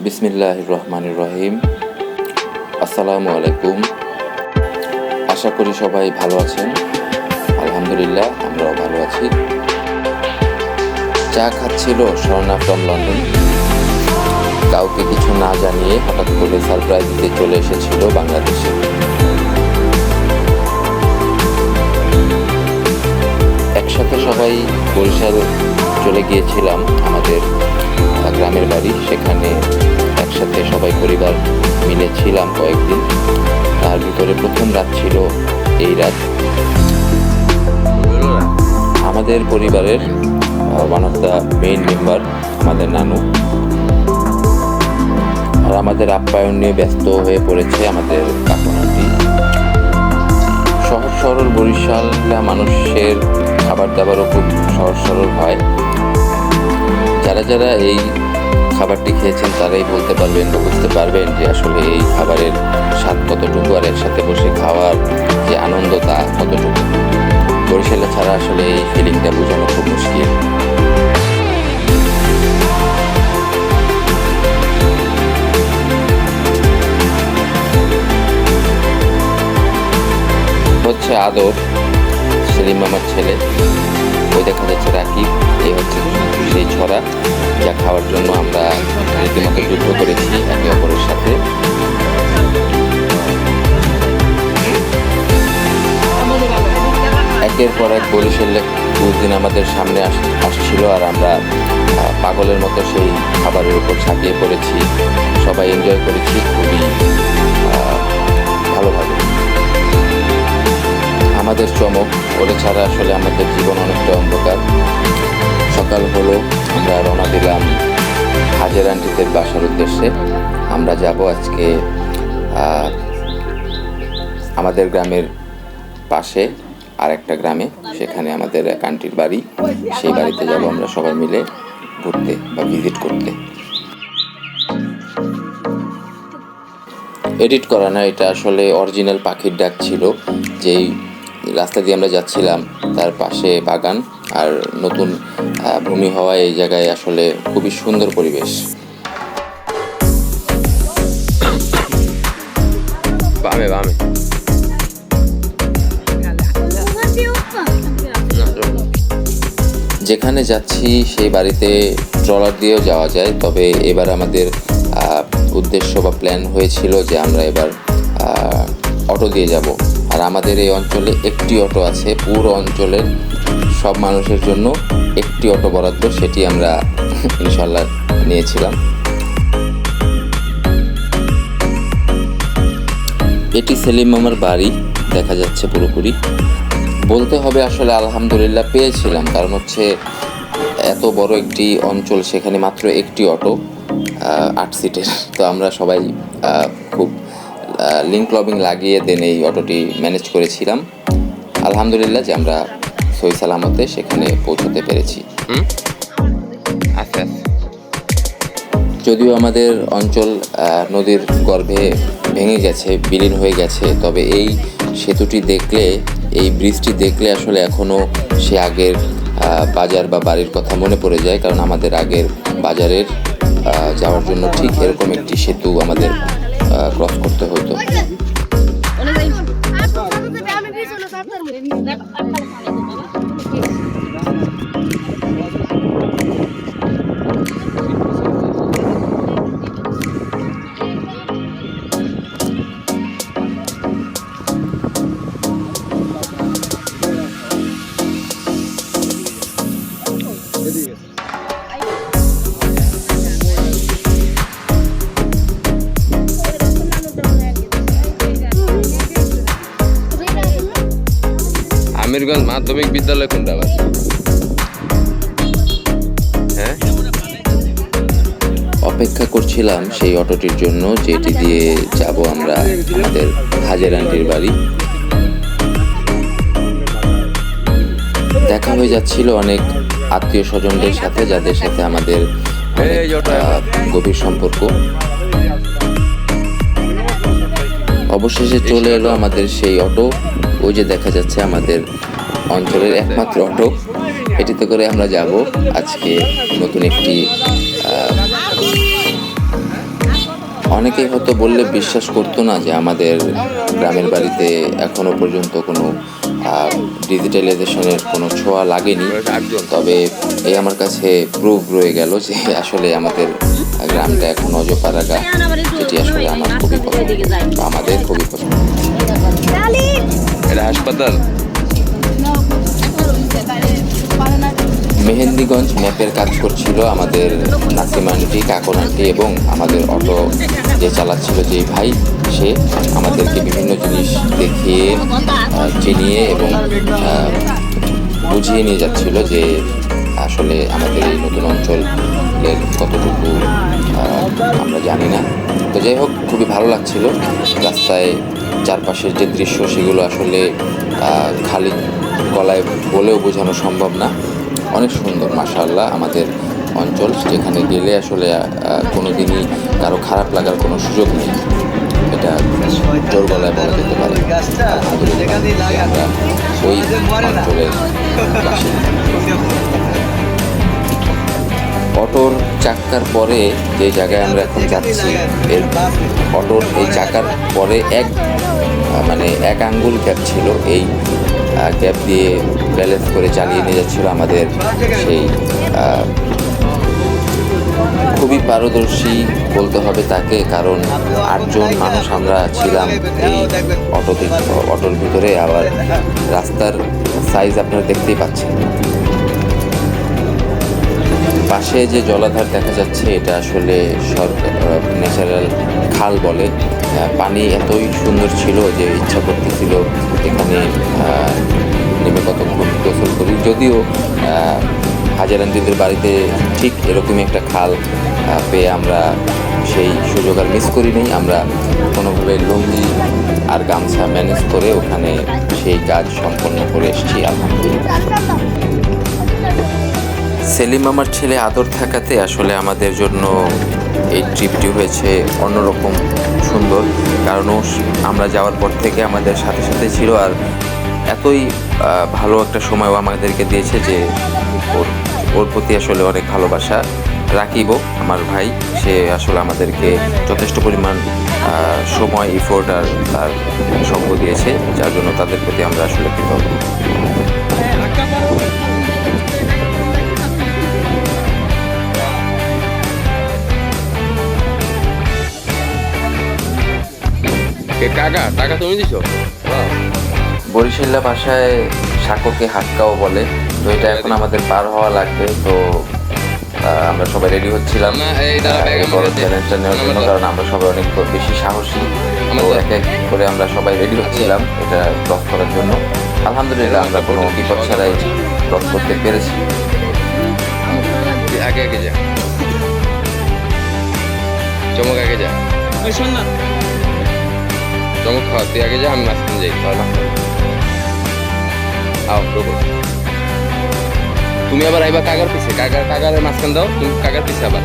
বিসমিল্লাহির রহমানির রহিম। আসসালামু আলাইকুম। আশা করি সবাই ভালো আছেন। আলহামদুলিল্লাহ, আমরাও ভালো আছি। চা খাচ্ছিল স্বর্ণা ফ্রম লন্ডন। কাউকে কিছু না জানিয়ে হঠাৎ করে সারপ্রাইজ দিতে চলে এসেছিল বাংলাদেশে। একসাথে সবাই বরিশাল চলে গিয়েছিলাম আমাদের গ্রামের বাড়ি। সেখানে একসাথে সবাই পরিবার মিলে ছিলাম কয়েকদিন। তার ভিতরে প্রথম রাত ছিল এই রাত। আমাদের পরিবারের one of the main member আমাদের নানু, আর আমাদের আপ্যায়ন নিয়ে ব্যস্ত হয়ে পড়েছে আমাদের কাকুনাটি। সহজ সরল বরিশাল মানুষের খাবার দাবারও খুব সহজ সরল হয়। যারা যারা এই খাবারটি খেয়েছেন তারাই বলতে পারবেন বা বুঝতে পারবেন যে আসলে এই খাবারের স্বাদ কতটুকু, আর একসাথে বসে খাওয়ার যে আনন্দ তা কতটুকু। বরিশালে ছাড়া আসলে এই ফিলিংটা বোঝানো খুব মুশকিল। হচ্ছে আদর, সেলিম মামার ছেলে। ওই দেখা যাচ্ছে রাকিব। এই হচ্ছে সেই ছড়া যা খাওয়ার জন্য আমরা রীতিমতো যুদ্ধ করেছি একে অপরের সাথে। একের পর এক বরিশালে কুইজিন আমাদের সামনে আসছিল, আর আমরা পাগলের মতো সেই খাবারের উপর ঝাঁপিয়ে পড়েছি। সবাই এনজয় করেছি খুবই ভালোভাবে। আমাদের চমক ওরে ছাড়া আসলে আমাদের জীবন অনেকটা অন্ধকার। সকাল হলো, আমরা রওনা দিলাম হাজের আন্টিদের বাসার উদ্দেশ্যে। আমরা যাব আজকে আমাদের গ্রামের পাশে আর একটা গ্রামে, সেখানে আমাদের এক আন্টির বাড়ি। সেই বাড়িতে যাব আমরা সবাই মিলে ঘুরতে বা ভিজিট করতে। এডিট করা না, এটা আসলে অরিজিনাল পাখির ডাক ছিল। যেই রাস্তা দিয়ে আমরা যাচ্ছিলাম তার পাশে বাগান, আর নতুন ভূমি হওয়ায় এই জায়গায় আসলে খুবই সুন্দর পরিবেশ। বামে বামে যেখানে যাচ্ছি সেই বাড়িতে ট্রলার দিয়েও যাওয়া যায়, তবে এবার আমাদের উদ্দেশ্য বা প্ল্যান হয়েছিল যে আমরা এবার অটো দিয়ে যাব। আর আমাদের এই অঞ্চলে একটি অটো আছে, পুরো অঞ্চলের সব মানুষের জন্য একটি অটো বরাদ্দ, সেটি আমরা ইনশাল্লাহ নিয়েছিলাম। এটি সেলিম মামার বাড়ি, দেখা যাচ্ছে পুরোপুরি। বলতে হবে আসলে আলহামদুলিল্লাহ পেয়েছিলাম, কারণ হচ্ছে এত বড় একটি অঞ্চল, সেখানে মাত্র একটি অটো 8 সিটের। তো আমরা সবাই খুব লিঙ্ক লবিং লাগিয়ে দেন এই অটোটি ম্যানেজ করেছিলাম। আলহামদুলিল্লাহ যে আমরা সহি সালামতে সেখানে পৌঁছতে পেরেছি। যদিও আমাদের অঞ্চল নদীর গর্ভে ভেঙে গেছে, বিলীন হয়ে গেছে, তবে এই সেতুটি দেখলে, এই ব্রিজটি দেখলে আসলে এখনও সে আগের বাজার বা বাড়ির কথা মনে পড়ে যায়। কারণ আমাদের আগের বাজারের যাওয়ার জন্য ঠিক এরকম একটি সেতু আমাদের ক্রস করতে হতো। আমিরগঞ্জ মাধ্যমিক বিদ্যালয় কোনটা আবার? হ্যাঁ, অপেক্ষা করছিলাম সেই অটোটির জন্য, যেটি দিয়ে যাব আমরা আমাদের হাজের আন্টির বাড়ি। দেখা হয়ে যাচ্ছিল অনেক আত্মীয় স্বজনদের সাথে, যাদের সাথে আমাদের গভীর সম্পর্ক। অবশেষে চলে এলো আমাদের সেই অটো। ওই যে দেখা যাচ্ছে আমাদের অঞ্চলের একমাত্র অটো। এটিতে করে আমরা যাব আজকে নতুন একটি অনেকেই হয়তো বললে বিশ্বাস করতো না যে আমাদের গ্রামের বাড়িতে এখনো পর্যন্ত কোনো ডিজিটালাইজেশনের কোনো ছোঁয়া লাগেনি। তবে এই আমার কাছে প্রুফ রয়ে গেল যে আসলে আমাদের গ্রামটা এখন অজপাড়াগা, যেটি আসলে আমার খুবই পছন্দ, বা আমাদের খুবই পছন্দ। এটা হাসপাতাল। মেহেন্দিগঞ্জ ম্যাপের কাজ করছিল আমাদের নাসিম আন্টি, কাকন আন্টি এবং আমাদের অটো যে চালাচ্ছিল যে ভাই, সে আমাদেরকে বিভিন্ন জিনিস দেখিয়ে চিনিয়ে এবং বুঝিয়ে নিয়ে যাচ্ছিল যে আসলে আমাদের এই নতুন অঞ্চলের কতটুকু আমরা জানি না। তো যাই হোক, খুবই ভালো লাগছিল। রাস্তায় চারপাশের যে দৃশ্য, সেগুলো আসলে খালি গলায় বলেও বোঝানো সম্ভব না। অনেক সুন্দর মাশাআল্লাহ আমাদের অঞ্চল, যেখানে গেলে আসলে কোনো দিনই কারো খারাপ লাগার কোনো সুযোগ নেই, এটা জোর গলায় বলা যেতে পারে। আলহামদুলিল্লাহ আমরা ওই অঞ্চলের বাসিন্দা। অটোর চাক্কার পরে যে জায়গায় আমরা এখন যাচ্ছি, এর অটোর এই চাকার পরে এক আঙ্গুল গ্যাপ ছিল। এই গ্যাপ দিয়ে ব্যালেন্স করে চালিয়ে নিয়ে যাচ্ছিল আমাদের সেই খুবই পারদর্শী বলতে হবে তাকে, কারণ 8 জন মানুষ আমরা ছিলাম এই অটোর ভিতরে। আবার রাস্তার সাইজ আপনারা দেখতেই পাচ্ছেন। পাশে যে জলাধার দেখা যাচ্ছে, এটা আসলে ন্যাচারাল খাল বলে। পানি এতই সুন্দর ছিল যে ইচ্ছা করতেছিল এখানে নেমে কতক্ষণ গোসল করি। যদিও হাজার আন্টিদের বাড়িতে ঠিক এরকমই একটা খাল পেয়ে আমরা সেই সুযোগ আর মিস করি নি। আমরা কোনোভাবে লুঙ্গি আর গামছা ম্যানেজ করে ওখানে সেই কাজ সম্পন্ন করে এসেছি আলহামদুলিল্লাহ। সেলিম আমার ছেলে আদর থাকাতে আসলে আমাদের জন্য এই ট্রিপটি হয়েছে অন্যরকম সুন্দর, কারণ আমরা যাওয়ার পর থেকে আমাদের সাথে সাথে ছিল, আর এতই ভালো একটা সময়ও আমাদেরকে দিয়েছে যে ওর প্রতি আসলে অনেক ভালোবাসা। রাকিবও আমার ভাই, সে আসলে আমাদেরকে যথেষ্ট পরিমাণ সময়, ইফোর্ট আর তার সঙ্গ দিয়েছে, যার জন্য তাদের প্রতি আমরা আসলে কৃতজ্ঞ। টাকা তুমি দিছো? বরিশাল্লা ভাষায় সাঁকোকে হাক্কাও বলে। তো এটা এখন আমাদের পার হওয়া লাগবে। তো আমরা সবাই রেডি হচ্ছিলাম বড় চ্যালেঞ্জটা নেওয়ার জন্য, কারণ আমরা সবাই অনেক বেশি সাহসী। তো এক এক করে আমরা সবাই রেডি হচ্ছিলাম এটা ক্রস করার জন্য। আলহামদুলিল্লাহ আমরা কোনো বিপদ ছাড়াই ক্রস করতে পেরেছি। আগে আগে যা, চমক আগে যা, চমক খাওয়া, তুই আগে যা, আমি মাঝখানে যাই। তুমি আবার আইবা কাকার পিছে, কাকারের মাঝখান দাও, তুমি কাকার পিছে আবার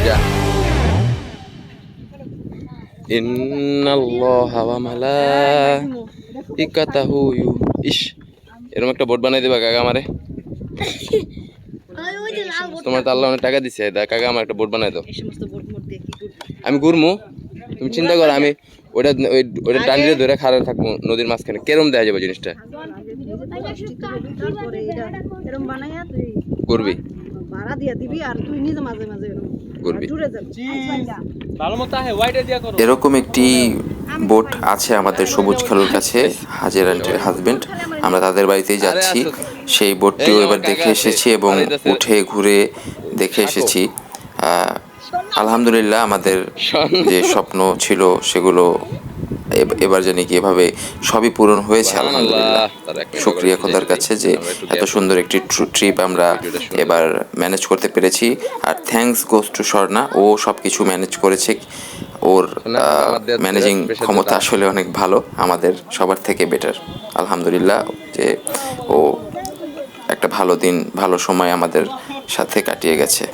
যা। ইন্নাল্লাহা ওয়া মালাইকাতাহু ইস, এরকম একটা বোর্ড বানাই দিবা কাকা আমারে। তোমার তো আল্লাহ অনেক টাকা দিছে, কাকা আমার একটা বোর্ড বানাই দাও। আমি ঘুরমু, তুমি চিন্তা করো, আমি ওটা ডান্ডিতে ধরে খাড়া থাকবো নদীর মাঝখানে, কেরম দেখা যাবে জিনিসটা? করবি এরকম একটি বোট আছে আমাদের সবুজ খালুর কাছে, হাজের আন্টির হাজবেন্ড। আমরা তাদের বাড়িতেই যাচ্ছি। সেই বোটটিও এবার দেখে এসেছি এবং উঠে ঘুরে দেখে এসেছি। আলহামদুলিল্লাহ আমাদের যে স্বপ্ন ছিল সেগুলো এবার জানি কি এভাবে সবই পূরণ হয়েছে। আলহামদুলিল্লাহ, শুকরিয়া খোদার কাছে যে এত সুন্দর একটি ট্রিপ আমরা এবার ম্যানেজ করতে পেরেছি। আর থ্যাঙ্কস গোস টু স্বর্ণা, ও সব কিছু ম্যানেজ করেছে। ওর ম্যানেজিং ক্ষমতা আসলে অনেক ভালো, আমাদের সবার থেকে বেটার। আলহামদুলিল্লাহ যে ও একটা ভালো দিন, ভালো সময় আমাদের সাথে কাটিয়ে গেছে।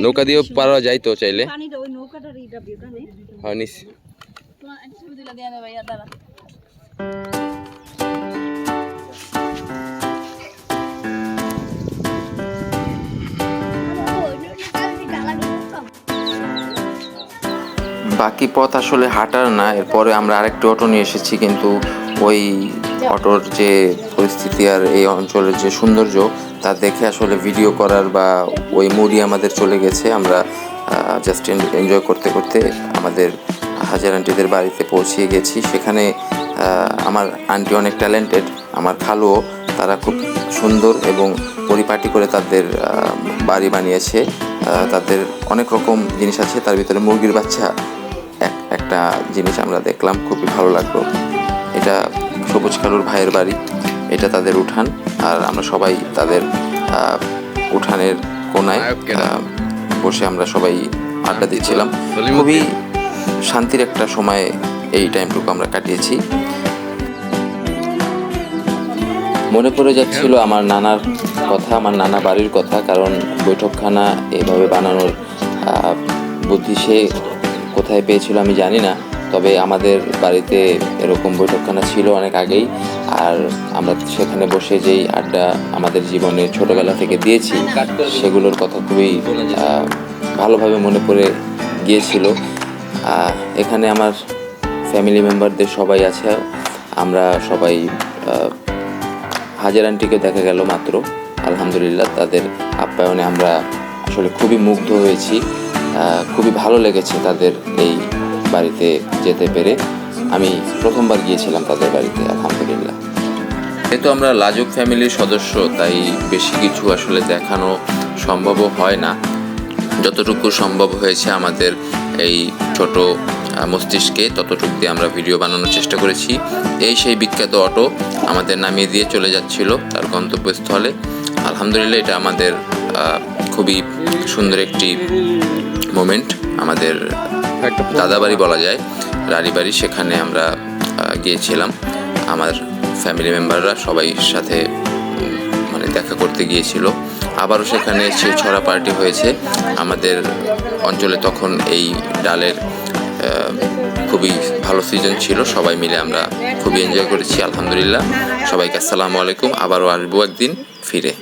নৌকা দিয়েও পারা যায় তো চাইলে। হ্যাঁ নিস। বাকি পথ আসলে হাঁটার না, এরপরে আমরা আরেকটি অটো নিয়ে এসেছি, কিন্তু ওই অটোর যে পরিস্থিতি আর এই অঞ্চলের যে সৌন্দর্য তা দেখে আসলে ভিডিও করার বা ওই মুডই আমাদের চলে গেছে। আমরা জাস্ট এনজয় করতে করতে আমাদের হাজার আন্টিদের বাড়িতে পৌঁছিয়ে গেছি। সেখানে আমার আন্টি অনেক ট্যালেন্টেড, আমার খালুও, তারা খুব সুন্দর এবং পরিপাটি করে তাদের বাড়ি বানিয়েছে। তাদের অনেক রকম জিনিস আছে, তার ভিতরে মুরগির বাচ্চা একটা জিনিস আমরা দেখলাম, খুবই ভালো লাগলো। এটা সবুজ খালুর ভাইয়ের বাড়ি, এটা তাদের উঠান, আর আমরা সবাই তাদের উঠানের কোনায় বসে আমরা সবাই আড্ডা দিচ্ছিলাম। খুবই শান্তির একটা সময় এই টাইমটুকু আমরা কাটিয়েছি। মনে পড়ে যাচ্ছিল আমার নানার কথা, আমার নানা বাড়ির কথা, কারণ বৈঠকখানা এভাবে বানানোর বুদ্ধি সে কোথায় পেয়েছিল আমি জানি না, তবে আমাদের বাড়িতে এরকম বৈঠকখানা ছিল অনেক আগেই। আর আমরা সেখানে বসে যেই আড্ডা আমাদের জীবনে ছোটোবেলা থেকে দিয়েছি, সেগুলোর কথা খুবই ভালোভাবে মনে পড়ে গিয়েছিল। এখানে আমার ফ্যামিলি মেম্বারদের সবাই আছে, আমরা সবাই হাজার আন্টিকে দেখা গেল মাত্র। আলহামদুলিল্লাহ, তাদের আপ্যায়নে আমরা আসলে খুবই মুগ্ধ হয়েছি, খুবই ভালো লেগেছে তাদের এই বাড়িতে যেতে পেরে। আমি প্রথমবার গিয়েছিলাম তাদের বাড়িতে, আলহামদুলিল্লাহ। যেহেতু আমরা লাজুক ফ্যামিলির সদস্য, তাই বেশি কিছু আসলে দেখানো সম্ভবও হয় না। যতটুকু সম্ভব হয়েছে আমাদের এই ছোট মস্তিষ্কে, ততটুকু দিয়ে আমরা ভিডিও বানানোর চেষ্টা করেছি। এই সেই বিখ্যাত অটো আমাদের নামিয়ে দিয়ে চলে যাচ্ছিল তার গন্তব্যস্থলে। আলহামদুলিল্লাহ, এটা আমাদের খুবই সুন্দর একটি মোমেন্ট। আমাদের দাদাবাড়ি বলা যায়, রানীবাড়ি, সেখানে আমরা গিয়েছিলাম। আমার ফ্যামিলি মেম্বাররা সবাই সাথে মানে দেখা করতে গিয়েছিল। আবারও সেখানে সেই ছড়া পার্টি হয়েছে। আমাদের অঞ্চলে তখন এই ডালের খুবই ভালো সিজন ছিল, সবাই মিলে আমরা খুবই এনজয় করেছি। আলহামদুলিল্লাহ, সবাইকে আসসালামু আলাইকুম। আবারও আসবো একদিন ফিরে।